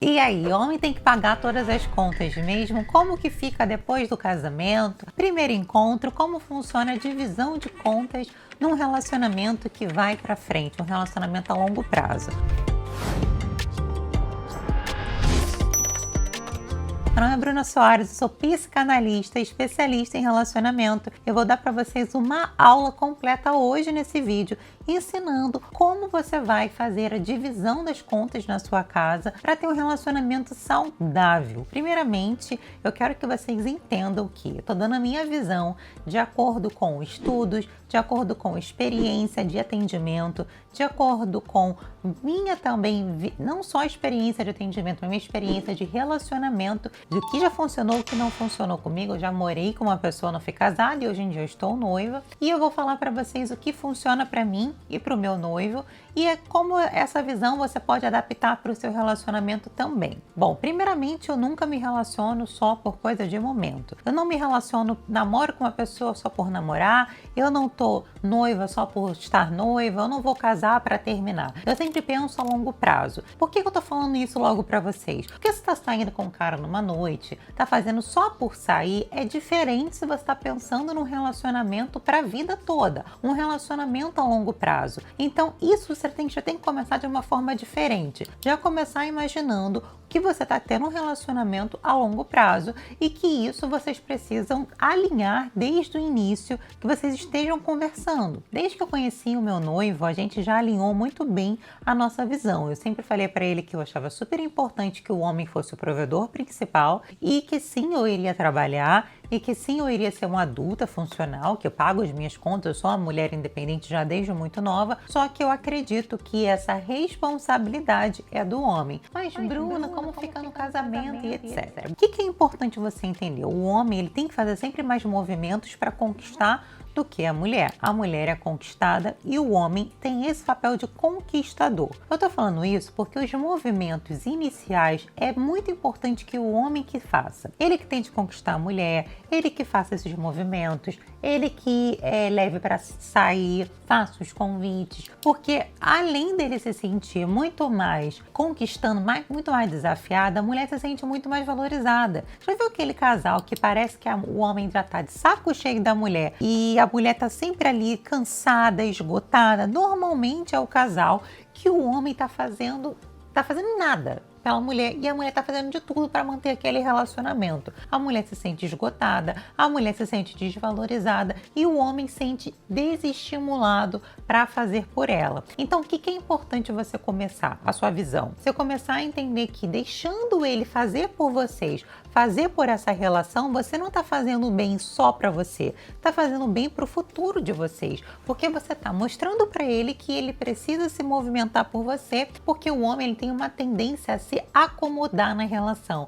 E aí, homem tem que pagar todas as contas mesmo? Como que fica depois do casamento? Primeiro encontro, como funciona a divisão de contas num relacionamento que vai para frente, um relacionamento a longo prazo? Meu nome é Bruna Soares, eu sou psicanalista e especialista em relacionamento. Eu vou dar para vocês uma aula completa hoje nesse vídeo, ensinando como você vai fazer a divisão das contas na sua casa para ter um relacionamento saudável. Primeiramente, eu quero que vocês entendam que eu estou dando a minha visão de acordo com estudos, de acordo com experiência de atendimento, de acordo com minha também, não só experiência de atendimento, mas minha experiência de relacionamento, do que já funcionou, o que não funcionou comigo. Eu já morei com uma pessoa, não fui casada, e hoje em dia eu estou noiva, e eu vou falar para vocês o que funciona para mim e para o meu noivo, e é como essa visão você pode adaptar para o seu relacionamento também. Bom, primeiramente, eu nunca me relaciono só por coisa de momento. Eu não me relaciono, namoro com uma pessoa só por namorar, eu não tô noiva só por estar noiva, eu não vou casar para terminar. Eu sempre penso a longo prazo. Por que eu tô falando isso logo para vocês? Porque você tá saindo com um cara numa noite, tá fazendo só por sair, é diferente se você tá pensando num relacionamento para a vida toda, um relacionamento a longo prazo. Então, isso você já tem que começar de uma forma diferente. Já começar imaginando que você está tendo um relacionamento a longo prazo e que isso vocês precisam alinhar desde o início, que vocês estejam conversando. Desde que eu conheci o meu noivo, a gente já alinhou muito bem a nossa visão. Eu sempre falei para ele que eu achava super importante que o homem fosse o provedor principal e que sim, eu iria trabalhar e que sim, eu iria ser uma adulta funcional, que eu pago as minhas contas, eu sou uma mulher independente já desde muito nova, só que eu acredito que essa responsabilidade é do homem. Mas Bruna, como fica no casamento e etc. O que é importante você entender? O homem, ele tem que fazer sempre mais movimentos para conquistar do que a mulher. A mulher é conquistada e o homem tem esse papel de conquistador. Eu tô falando isso porque os movimentos iniciais é muito importante que o homem que faça. Ele que tente conquistar a mulher, ele que faça esses movimentos, ele que leve para sair, faça os convites, porque além dele se sentir muito mais conquistando, muito mais desafiada, a mulher se sente muito mais valorizada. Já viu aquele casal que parece que o homem já tá de saco cheio da mulher e a mulher tá sempre ali cansada, esgotada? Normalmente é o casal que o homem tá fazendo nada pela mulher e a mulher tá fazendo de tudo para manter aquele relacionamento. A mulher se sente esgotada, a mulher se sente desvalorizada e o homem se sente desestimulado para fazer por ela. Então, o que é importante você começar? A sua visão. Você começar a entender que deixando ele fazer por vocês, fazer por essa relação, você não está fazendo bem só para você, está fazendo bem para o futuro de vocês, porque você está mostrando para ele que ele precisa se movimentar por você, porque o homem ele tem uma tendência a se acomodar na relação.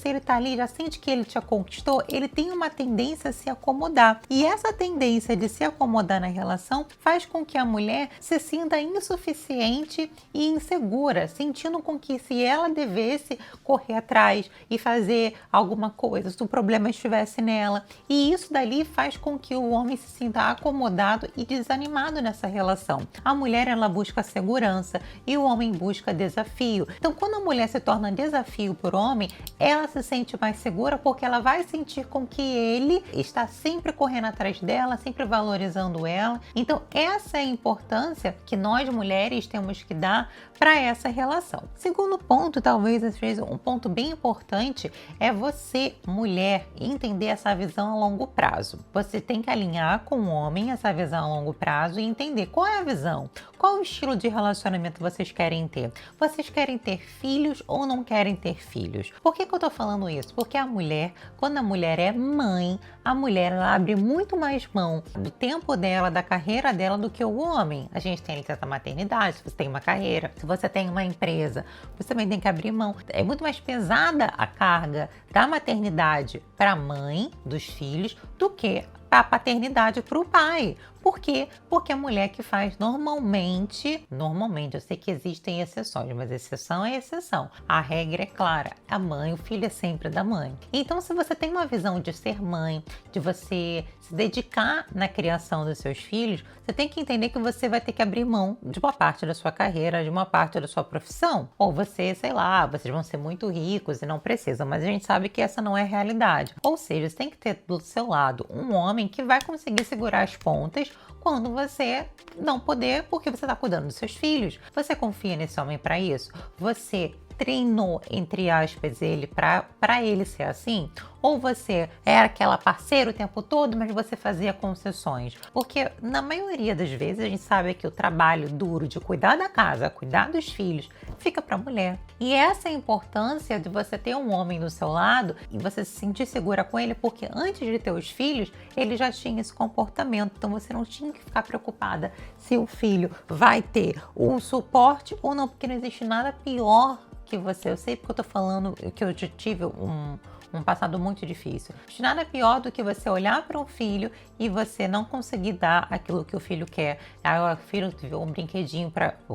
Ele tá ali, já sente que ele te conquistou, ele tem uma tendência a se acomodar. E essa tendência de se acomodar na relação faz com que a mulher se sinta insuficiente e insegura, sentindo com que se ela devesse correr atrás e fazer alguma coisa, se o problema estivesse nela. E isso dali faz com que o homem se sinta acomodado e desanimado nessa relação. A mulher, ela busca segurança e o homem busca desafio. Então, quando a mulher se torna desafio para o homem, ela se sente mais segura porque ela vai sentir com que ele está sempre correndo atrás dela, sempre valorizando ela. Então, essa é a importância que nós mulheres temos que dar para essa relação. Segundo ponto, talvez às vezes um ponto bem importante, é você, mulher, entender essa visão a longo prazo. Você tem que alinhar com o homem essa visão a longo prazo e entender qual é a visão, qual o estilo de relacionamento vocês querem ter. Vocês querem ter filhos ou não querem ter filhos? Por que eu tô falando isso? Porque a mulher, quando a mulher é mãe, a mulher ela abre muito mais mão do tempo dela, da carreira dela, do que o homem. A gente tem licença maternidade, se você tem uma carreira, se você tem uma empresa, você também tem que abrir mão. É muito mais pesada a carga da maternidade para a mãe dos filhos do que a paternidade para o pai. Por quê? Porque a mulher que faz normalmente, eu sei que existem exceções, mas exceção é exceção. A regra é clara, a mãe, o filho é sempre da mãe. Então, se você tem uma visão de ser mãe, de você se dedicar na criação dos seus filhos, você tem que entender que você vai ter que abrir mão de uma parte da sua carreira, de uma parte da sua profissão. Ou você, sei lá, vocês vão ser muito ricos e não precisam, mas a gente sabe que essa não é a realidade. Ou seja, você tem que ter do seu lado um homem que vai conseguir segurar as pontas quando você não poder, porque você está cuidando dos seus filhos. Você confia nesse homem para isso? Você treinou, entre aspas, ele para ele ser assim? Ou você era aquela parceira o tempo todo, mas você fazia concessões? Porque na maioria das vezes a gente sabe que o trabalho duro de cuidar da casa, cuidar dos filhos, fica para a mulher. E essa é a importância de você ter um homem do seu lado e você se sentir segura com ele, porque antes de ter os filhos, ele já tinha esse comportamento. Então você não tinha que ficar preocupada se o filho vai ter um suporte ou não, porque não existe nada pior que você. Eu sei porque eu tô falando que eu já tive um passado muito difícil. Nada pior do que você olhar para um filho e você não conseguir dar aquilo que o filho quer. Aí o filho viu um brinquedinho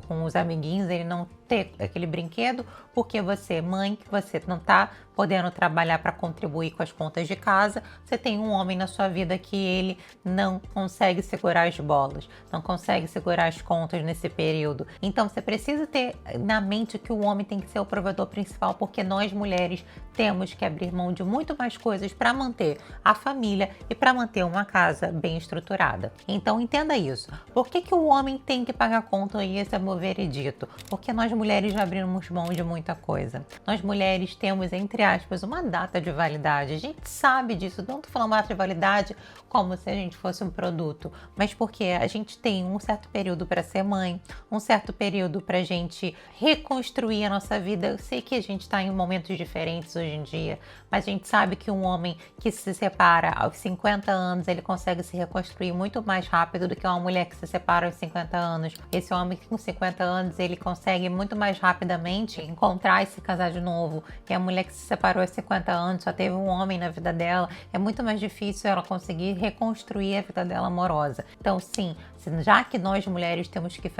com os amiguinhos, ele não ter aquele brinquedo porque você, mãe, que você não tá podendo trabalhar para contribuir com as contas de casa, você tem um homem na sua vida que ele não consegue segurar as bolas, não consegue segurar as contas nesse período. Então você precisa ter na mente que o homem tem que ser o provedor principal, porque nós mulheres temos que abrir mão de muito mais coisas para manter a família e para manter uma casa bem estruturada. Então entenda isso. Por que o homem tem que pagar conta e esse é o meu veredito? Porque nós mulheres já abrimos mão de muita coisa. Nós mulheres temos, entre aspas, uma data de validade. A gente sabe disso. Não estou falando data de validade como se a gente fosse um produto, mas porque a gente tem um certo período para ser mãe, um certo período para a gente reconstruir a nossa vida. Eu sei que a gente está em momentos diferentes hoje em dia, mas a gente sabe que um homem que se separa aos 50 anos, ele consegue se reconstruir muito mais rápido do que uma mulher que se separa aos 50 anos. Esse homem que com 50 anos, ele consegue muito mais rapidamente encontrar e se casar de novo. E a mulher que se separou aos 50 anos, só teve um homem na vida dela, é muito mais difícil ela conseguir reconstruir a vida dela amorosa. Então sim, já que nós mulheres temos que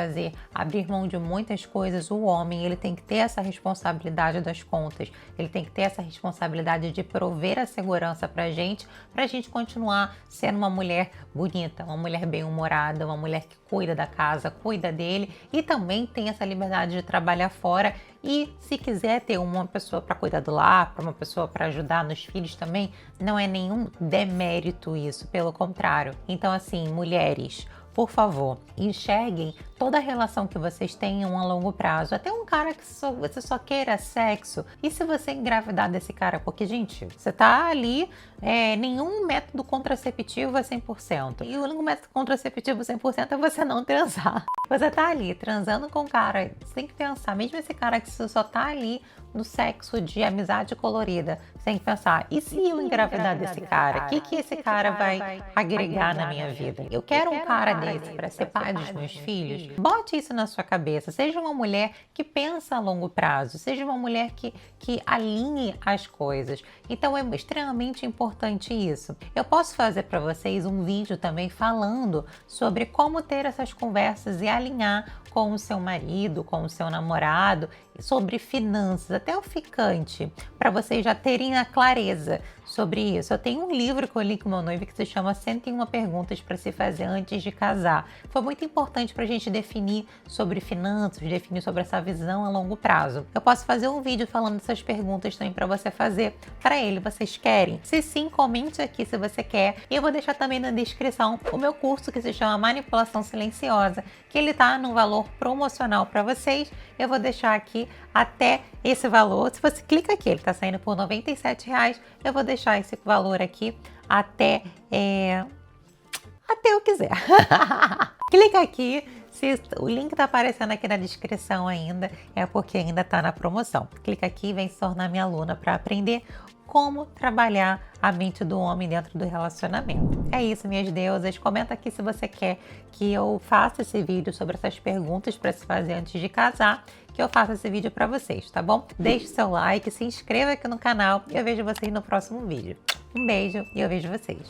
abrir mão de muitas coisas, o homem, ele tem que ter essa responsabilidade das contas, ele tem que ter essa responsabilidade de prover a segurança pra gente continuar sendo uma mulher bonita, uma mulher bem-humorada, uma mulher que cuida da casa, cuida dele e também tem essa liberdade de trabalhar fora. E se quiser ter uma pessoa para cuidar do lar, para uma pessoa para ajudar nos filhos também, não é nenhum demérito isso, pelo contrário. Então assim, mulheres, por favor, enxerguem toda a relação que vocês tenham a longo prazo. Até um cara que você só queira sexo. E se você engravidar desse cara? Porque, gente, você tá ali, nenhum método contraceptivo é 100%. E o único método contraceptivo 100% é você não transar. Você tá ali transando com o cara, você tem que pensar, mesmo esse cara que só tá ali no sexo de amizade colorida, você tem que pensar, e se eu engravidar desse cara? O que esse cara vai agregar na minha vida? Eu quero um cara desse para ser pai dos meus filhos? Bote isso na sua cabeça. Seja uma mulher que pensa a longo prazo. Seja uma mulher que alinhe as coisas. Então é extremamente importante isso. Eu posso fazer para vocês um vídeo também falando sobre como ter essas conversas e alinhar com o seu marido, com o seu namorado, sobre finanças, até o ficante, para vocês já terem a clareza sobre isso. Eu tenho um livro que eu li com meu noivo que se chama 101 Perguntas para se fazer antes de casar. Foi muito importante para a gente definir sobre finanças, definir sobre essa visão a longo prazo. Eu posso fazer um vídeo falando dessas perguntas também para você fazer para ele. Vocês querem? Se sim, comente aqui se você quer. E eu vou deixar também na descrição o meu curso que se chama Manipulação Silenciosa, que ele tá no valor promocional para vocês. Eu vou deixar aqui até esse valor. Se você clica aqui, ele tá saindo por R$ 97,00. Eu vou deixar esse valor aqui até eu quiser. Clica aqui. Se o link tá aparecendo aqui na descrição ainda, é porque ainda tá na promoção. Clica aqui e vem se tornar minha aluna para aprender como trabalhar a mente do homem dentro do relacionamento. É isso, minhas deusas. Comenta aqui se você quer que eu faça esse vídeo sobre essas perguntas para se fazer antes de casar, que eu faça esse vídeo para vocês, tá bom? Deixe seu like, se inscreva aqui no canal e eu vejo vocês no próximo vídeo. Um beijo e eu vejo vocês.